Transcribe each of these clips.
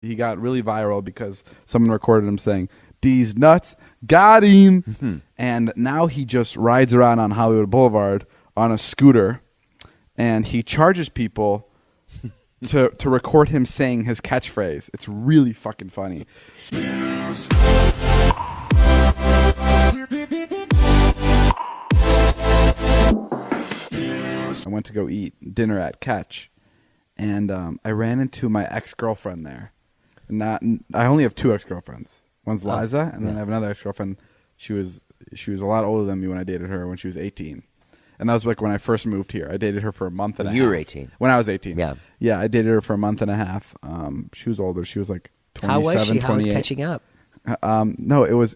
He got really viral because someone recorded him saying, "Deez nuts, got him." And now he just rides around on Hollywood Boulevard on a scooter, and he charges people to record him saying his catchphrase. It's really fucking funny. I went to go eat dinner at Catch, and I ran into my ex-girlfriend there. I only have two ex-girlfriends. One's Liza, and then I have another ex-girlfriend. She was a lot older than me when I dated her when she was 18. And that was like when I first moved here. I dated her for a month and a half. You were 18. When I was 18. Yeah. Yeah, I dated her for a month and a half. She was older. She was like 27, How was she? 28. How was catching up? No, it was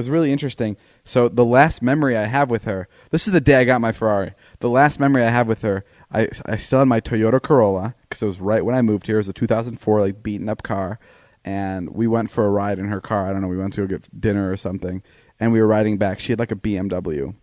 really interesting. So the last memory I have with her, this is the day I got my Ferrari. The last memory I have with her, I still had my Toyota Corolla because it was right when I moved here. It was a 2004 like beaten up car, and we went for a ride in her car. I don't know. We went to go get dinner or something, and we were riding back. She had like a BMW,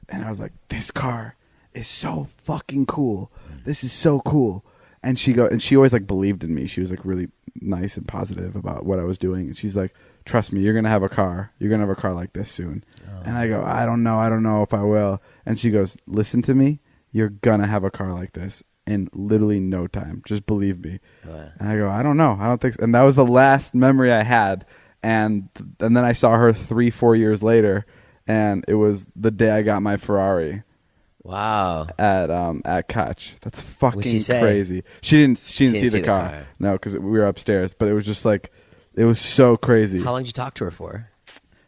and I was like, "This car is so fucking cool. This is so cool." And she always like believed in me. She was like really nice and positive about what I was doing. And she's like, "Trust me, you're going to have a car. You're going to have a car like this soon." Oh. And I go, I don't know if I will. And she goes, "Listen to me. You're going to have a car like this in literally no time. Just believe me." Oh. And I go, I don't know. I don't think so. And that was the last memory I had. And then I saw her 3-4 years later, and it was the day I got my Ferrari. Wow. At Catch. That's fucking say? Crazy. She didn't see the car. No, because we were upstairs. But it was just like, it was so crazy. How long did you talk to her for?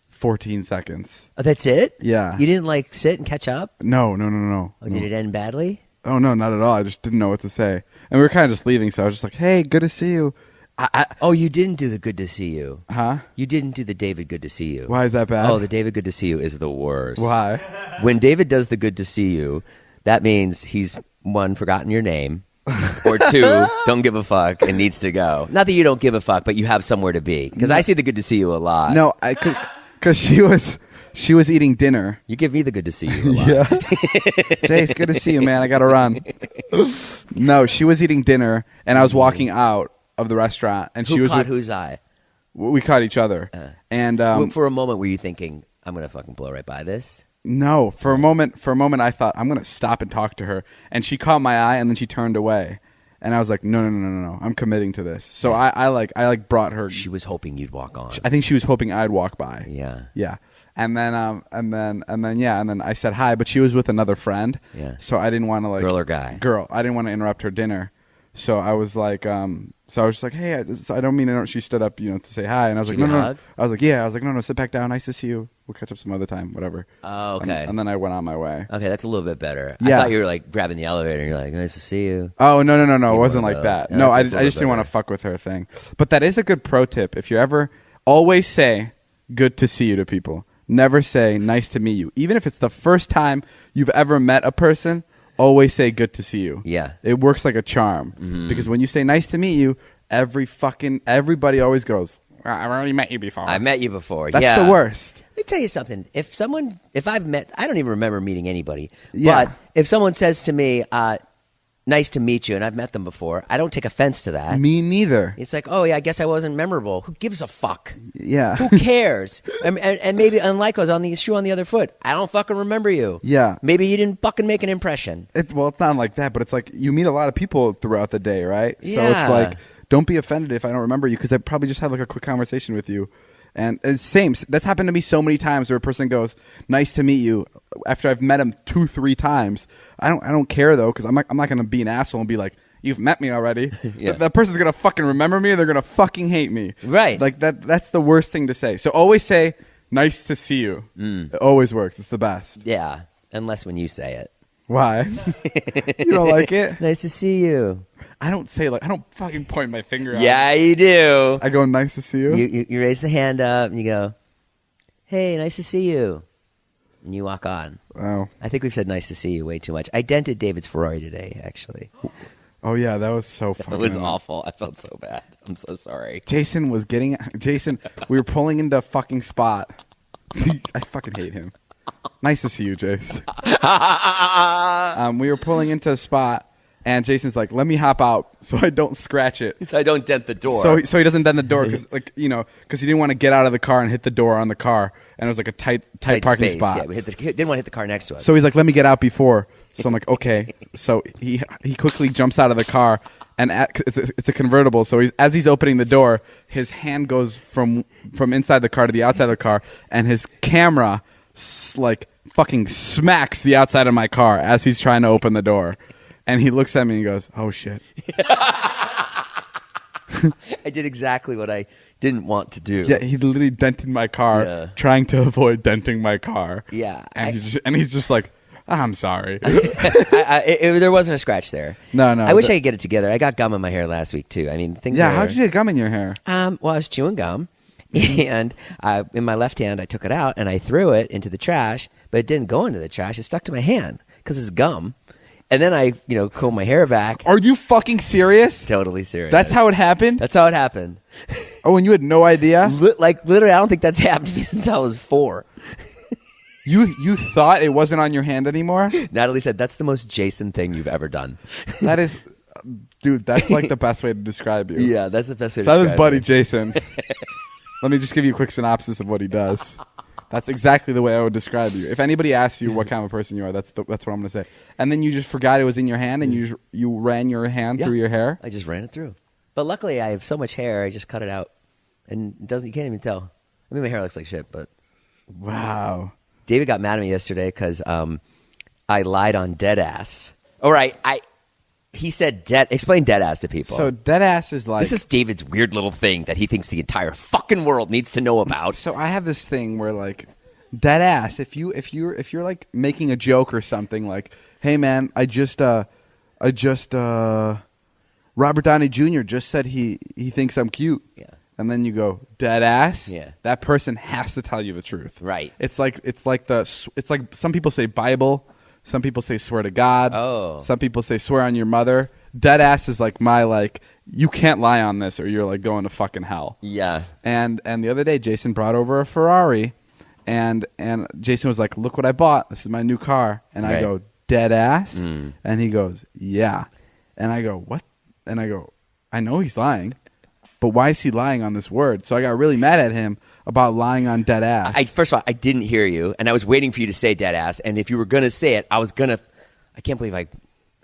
14 seconds. Oh, that's it? Yeah. You didn't like sit and catch up? No. Oh, did it end badly? Oh, no, not at all. I just didn't know what to say. And we were kind of just leaving, so I was just like, "Hey, good to see you." Oh, you didn't do the good to see you. Huh? You didn't do the David good to see you. Why is that bad? Oh, the David good to see you is the worst. Why? When David does the good to see you, that means he's, one, forgotten your name, or two, don't give a fuck and needs to go. Not that you don't give a fuck, but you have somewhere to be. Because I see the good to see you a lot. No, I could, because she was eating dinner. You give me the good to see you a lot. Yeah. Jace, good to see you, man. I got to run. No, she was eating dinner, and I was walking out of the restaurant, and Who caught whose eye? We caught each other. And for a moment, were you thinking, I'm going to fucking blow right by this? No, for a moment I thought, I'm going to stop and talk to her. And she caught my eye, and then she turned away. And I was like, no, I'm committing to this. So I brought her. She was hoping you'd walk on. I think she was hoping I'd walk by. Yeah. And then I said hi, but she was with another friend. Yeah. So I didn't want to like girl or guy. Girl. I didn't want to interrupt her dinner. So I was like, so I was just like, "Hey, I don't mean to." She stood up, to say hi, and I was like, "No." I was like, "Yeah." I was like, "No, sit back down. Nice to see you. We'll catch up some other time, whatever." Oh, okay. And then I went on my way. Okay, that's a little bit better. Yeah. I thought you were like grabbing the elevator, and you're like, "Nice to see you." Oh no! It wasn't like that. Yeah, no, I just didn't want to fuck with her thing. But that is a good pro tip. If you're ever, always say "good to see you" to people. Never say "nice to meet you," even if it's the first time you've ever met a person. Always say "good to see you." Yeah. It works like a charm. Because when you say "nice to meet you," everybody always goes, "I've already met you before." I met you before. That's the worst. Let me tell you something. If I've met, I don't even remember meeting anybody. Yeah. But if someone says to me, "nice to meet you," and I've met them before, I don't take offense to that. Me neither. It's like, oh yeah, I guess I wasn't memorable. Who gives a fuck? Yeah. Who cares? and maybe unlike us on the shoe on the other foot, I don't fucking remember you. Yeah. Maybe you didn't fucking make an impression. It's not like that, but it's like you meet a lot of people throughout the day, right? Yeah. So it's like, don't be offended if I don't remember you, because I probably just had like a quick conversation with you. And it's same. That's happened to me so many times where a person goes, "Nice to meet you," after I've met him 2-3 times. I don't care though, because I'm not going to be an asshole and be like, "You've met me already." Yeah. That person's going to fucking remember me, and they're going to fucking hate me. Right. Like that's the worst thing to say. So always say, "Nice to see you." It always works. It's the best. Yeah, unless when you say it. Why? You don't like it? Nice to see you. I don't fucking point my finger out. Yeah, you do. I go, "Nice to see you." You raise the hand up and you go, "Hey, nice to see you," and you walk on. Oh. I think we've said "nice to see you" way too much. I dented David's Ferrari today, actually. Oh yeah, that was so fucking. It was awful. I felt so bad. I'm so sorry. Jason, we were pulling into a fucking spot. I fucking hate him. Nice to see you, Jace. We were pulling into a spot, And Jason's like, let me hop out so I don't scratch it. So I don't dent the door. So he doesn't dent the door because he didn't want to get out of the car and hit the door on the car, and it was like a tight parking space. spot. Yeah, we didn't want to hit the car next to us. So he's like, let me get out before. So I'm like, okay. So he quickly jumps out of the car, and it's a convertible. So as he's opening the door, his hand goes from inside the car to the outside of the car, and his camera like fucking smacks the outside of my car as he's trying to open the door. And he looks at me and he goes, oh, shit. I did exactly what I didn't want to do. Yeah, he literally dented my car, trying to avoid denting my car. Yeah. And he's just like, I'm sorry. There wasn't a scratch there. No. I wish I could get it together. I got gum in my hair last week, too. I mean, things Yeah, how'd you get gum in your hair? Well, I was chewing gum, and in my left hand, I took it out, and I threw it into the trash, but it didn't go into the trash. It stuck to my hand because it's gum. And then I, combed my hair back. Are you fucking serious? Totally serious. That's how it happened? That's how it happened. Oh, and you had no idea? Literally, I don't think that's happened to me since I was 4. You thought it wasn't on your hand anymore? Natalie said, that's the most Jason thing you've ever done. That is, dude, that's like the best way to describe you. Yeah, that's the best way to So describe that was buddy it. Jason. Let me just give you a quick synopsis of what he does. That's exactly the way I would describe you. If anybody asks you what kind of a person you are, that's what I'm going to say. And then you just forgot it was in your hand, and you ran your hand through your hair? I just ran it through. But luckily, I have so much hair, I just cut it out. And you can't even tell. I mean, my hair looks like shit, but... Wow. David got mad at me yesterday because I lied on Deadass. All right, he said explain Deadass to people. So Deadass is like... This is David's weird little thing that he thinks the entire fucking world needs to know about. So I have this thing where like Deadass, if you're like making a joke or something like, hey man, I just Robert Downey Jr. just said he thinks I'm cute. Yeah. And then you go Deadass. Yeah. That person has to tell you the truth. Right. It's like some people say Bible, some people say swear to God. Oh. Some people say swear on your mother. Deadass is like my you can't lie on this or you're like going to fucking hell. Yeah. And the other day Jason brought over a Ferrari, and Jason was like, look what I bought. This is my new car. And I go, Deadass? And he goes, yeah. And I go, what? And I go, I know he's lying. But why is he lying on this word? So I got really mad at him about lying on dead ass. First of all, I didn't hear you, and I was waiting for you to say dead ass. And if you were going to say it, I can't believe I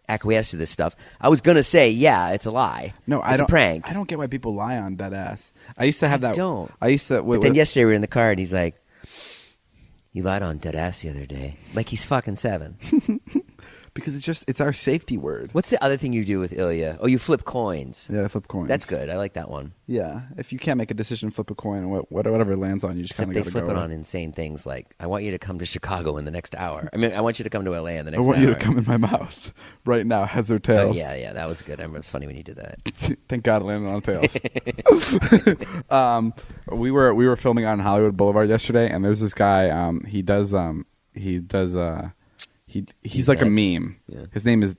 acquiesced to this stuff. I was going to say, yeah, it's a lie. No, it's a prank. I don't get why people lie on dead ass. I used to have that. Don't. I used to. But then yesterday we were in the car, and he's like, you lied on dead ass the other day. Like he's fucking 7. Because it's our safety word. What's the other thing you do with Ilya? Oh, you flip coins. Yeah, I flip coins. That's good. I like that one. Yeah, if you can't make a decision, flip a coin, and whatever lands on you, just kind Except of they got to go. flip it on insane things like, I want you to come to Chicago in the next hour. I mean, I want you to come to LA in the next hour. I want you to come in my mouth right now, heads or Oh, tails. yeah, that was good. I remember it was funny when you did that. Thank God it landed on tails. We were filming on Hollywood Boulevard yesterday, and there's this guy. He's like nuts. a meme. Yeah. His name is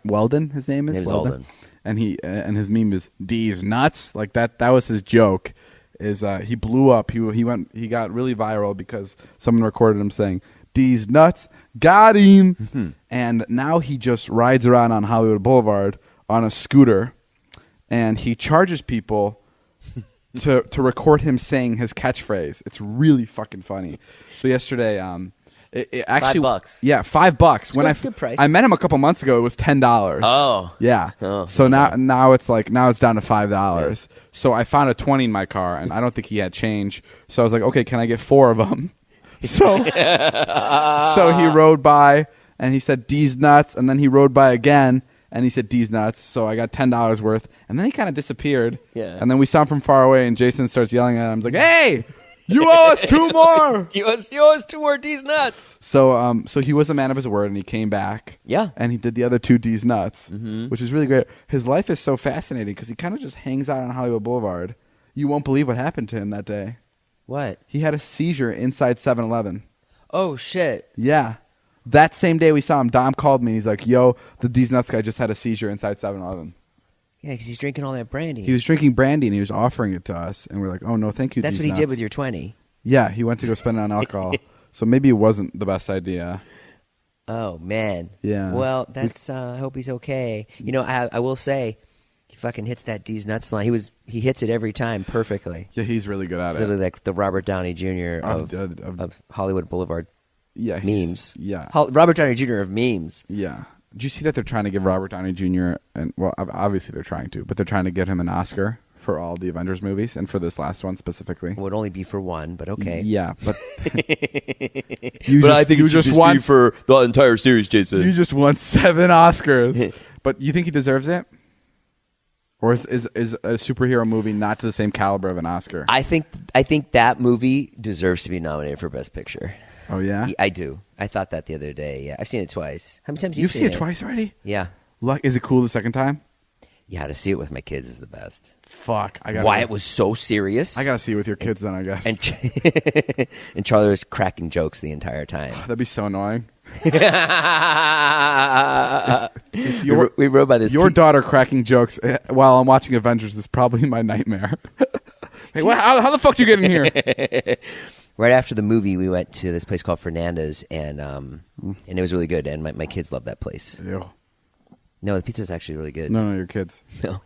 Weldon. His name is Weldon. And his meme is Deez nuts. Like that was his joke. Is he blew up? He got really viral because someone recorded him saying Deez nuts, got him. Mm-hmm. And now he just rides around on Hollywood Boulevard on a scooter, and he charges people to record him saying his catchphrase. It's really fucking funny. So yesterday, it actually $5. Yeah, $5. When good price. I met him a couple months ago, it was $10. Oh. Yeah. Oh, so okay. now it's down to $5. Yeah. So I found a 20 in my car, and I don't think he had change. So I was like, okay, can I get 4 of them? So he rode by, and he said Deez nuts, and then he rode by again, and he said Deez nuts. So I got $10 worth, and then he kind of disappeared. Yeah. And then we saw him from far away, and Jason starts yelling at him. I was like, hey! You owe us 2 more. You owe us 2 more D's nuts. So he was a man of his word, and he came back. Yeah. And he did the other 2 D's nuts, Mm-hmm. which is really great. His life is so fascinating because he kind of just hangs out on Hollywood Boulevard. You won't believe what happened to him that day. What? He had a seizure inside 7-Eleven. Oh, shit. Yeah. That same day we saw him, Dom called me, and he's like, yo, the D's nuts guy just had a seizure inside 7-Eleven. Yeah, because he's drinking all that brandy. He was drinking brandy, and he was offering it to us, and we're like, oh, no, thank you, That's D's what he nuts. did with your 20. Yeah, he went to go spend it on alcohol. So maybe it wasn't the best idea. Oh man. Yeah. Well, that's. I hope he's okay. You know, I will say, he fucking hits that Deez nuts line. He hits it every time perfectly. Yeah, he's really good at Sort it. of like the Robert Downey Jr. of Hollywood Boulevard Yeah, memes. Yeah. Robert Downey Jr. of memes. Yeah. Did you see that they're trying to give Robert Downey Jr. and well, obviously they're trying to, but they're trying to get him an Oscar for all the Avengers movies and for this last one specifically. It would only be for one, but okay. Yeah, but I think it should just be for the entire series, Jason. You just won 7 Oscars. But you think he deserves it? Or is a superhero movie not to the same caliber of an Oscar? I think that movie deserves to be nominated for Best Picture. Oh yeah, I do. I thought that the other day. Yeah, I've seen it twice. How many times you've seen it twice already? Yeah. Is it cool the second time? Yeah, to see it with my kids is the best. Fuck, Why it was so serious. I gotta see it with your kids then, I guess. And Charlie was cracking jokes the entire time. That'd be so annoying. We rode by this. Your daughter cracking jokes while I'm watching Avengers is probably my nightmare. Hey, how the fuck did you get in here? Right after the movie, we went to this place called Fernanda's, and it was really good. And my kids love that place. Ew. No, the pizza's actually really good. No, your kids. No.